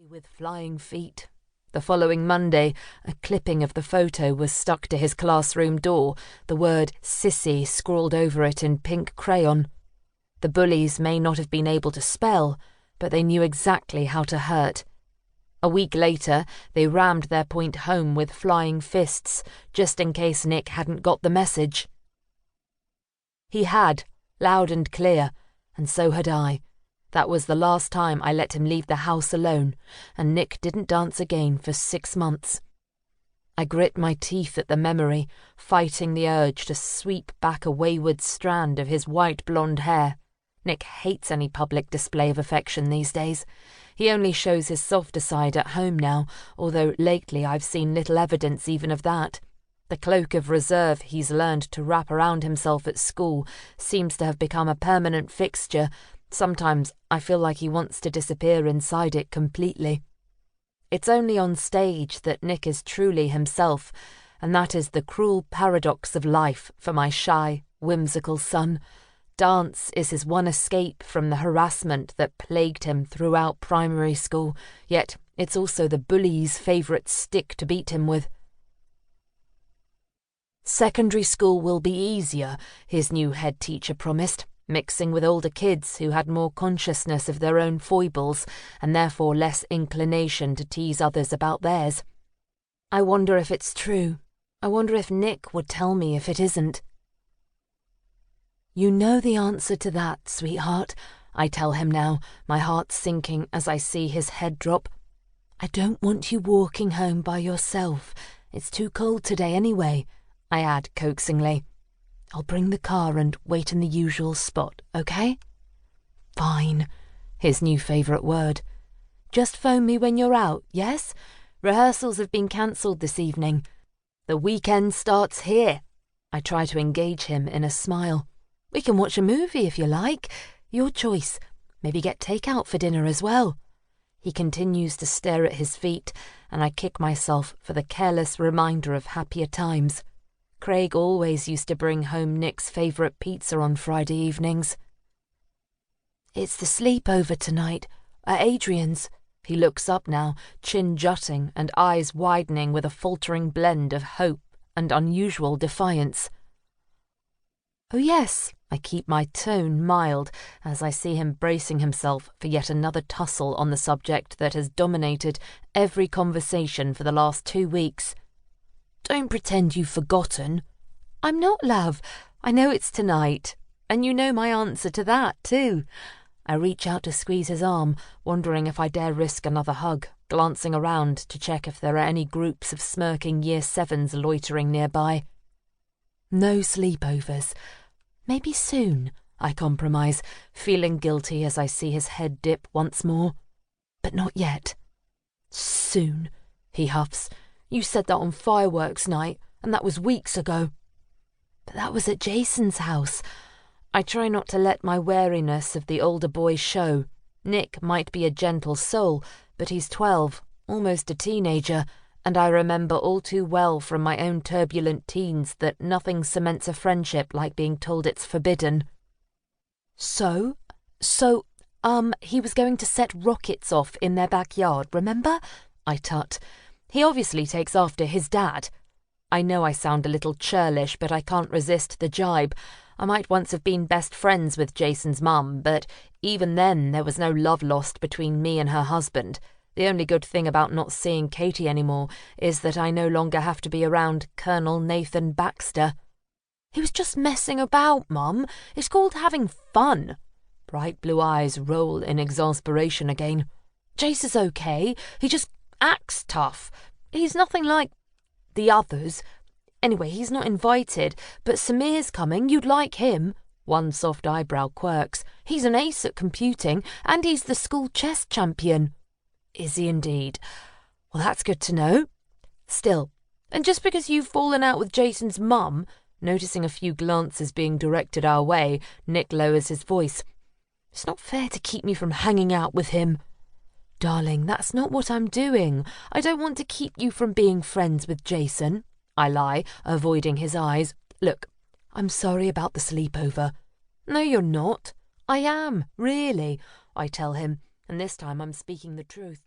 with flying feet. The following Monday, a clipping of the photo was stuck to his classroom door, the word Sissy scrawled over it in pink crayon. The bullies may not have been able to spell, but they knew exactly how to hurt. A week later, they rammed their point home with flying fists, just in case Nick hadn't got the message. He had, loud and clear, and so had I. That was the last time I let him leave the house alone, and Nick didn't dance again for 6 months. I grit my teeth at the memory, fighting the urge to sweep back a wayward strand of his white blonde hair. Nick hates any public display of affection these days. He only shows his softer side at home now, although lately I've seen little evidence even of that. The cloak of reserve he's learned to wrap around himself at school seems to have become a permanent fixture. Sometimes I feel like he wants to disappear inside it completely. It's only on stage that Nick is truly himself, and that is the cruel paradox of life for my shy, whimsical son. Dance is his one escape from the harassment that plagued him throughout primary school, yet it's also the bully's favourite stick to beat him with. Secondary school will be easier, his new head teacher promised, mixing with older kids who had more consciousness of their own foibles and therefore less inclination to tease others about theirs. I wonder if it's true. I wonder if Nick would tell me if it isn't. You know the answer to that, sweetheart, I tell him now, my heart sinking as I see his head drop. I don't want you walking home by yourself. It's too cold today anyway, I add coaxingly. I'll bring the car and wait in the usual spot, okay? Fine, his new favourite word. Just phone me when you're out, yes? Rehearsals have been cancelled this evening. The weekend starts here. I try to engage him in a smile. We can watch a movie if you like. Your choice. Maybe get takeout for dinner as well. He continues to stare at his feet, and I kick myself for the careless reminder of happier times. Craig always used to bring home Nick's favourite pizza on Friday evenings. It's the sleepover tonight, at Adrian's. He looks up now, chin jutting and eyes widening with a faltering blend of hope and unusual defiance. Oh yes, I keep my tone mild as I see him bracing himself for yet another tussle on the subject that has dominated every conversation for the last 2 weeks. Don't pretend you've forgotten. I'm not, love. I know it's tonight, and you know my answer to that, too. I reach out to squeeze his arm, wondering if I dare risk another hug, glancing around to check if there are any groups of smirking Year 7s loitering nearby. No sleepovers. Maybe soon, I compromise, feeling guilty as I see his head dip once more. But not yet. Soon, he huffs. You said that on fireworks night, and that was weeks ago. But that was at Jason's house. I try not to let my wariness of the older boy show. Nick might be a gentle soul, but he's 12, almost a teenager, and I remember all too well from my own turbulent teens that nothing cements a friendship like being told it's forbidden. So, he was going to set rockets off in their backyard, remember? I tut. He obviously takes after his dad. I know I sound a little churlish, but I can't resist the jibe. I might once have been best friends with Jason's mum, but even then there was no love lost between me and her husband. The only good thing about not seeing Katie anymore is that I no longer have to be around Colonel Nathan Baxter. He was just messing about, Mum. It's called having fun. Bright blue eyes roll in exasperation again. Jace is okay. He just acts tough. He's nothing like the others. Anyway, he's not invited, but Samir's coming. You'd like him. One soft eyebrow quirks. He's an ace at computing, and he's the school chess champion. Is he indeed? Well, that's good to know. Still, and just because you've fallen out with Jason's mum, noticing a few glances being directed our way, Nick lowers his voice. It's not fair to keep me from hanging out with him. Darling, that's not what I'm doing. I don't want to keep you from being friends with Jason. I lie, avoiding his eyes. Look, I'm sorry about the sleepover. No, you're not. I am, really, I tell him, and this time I'm speaking the truth.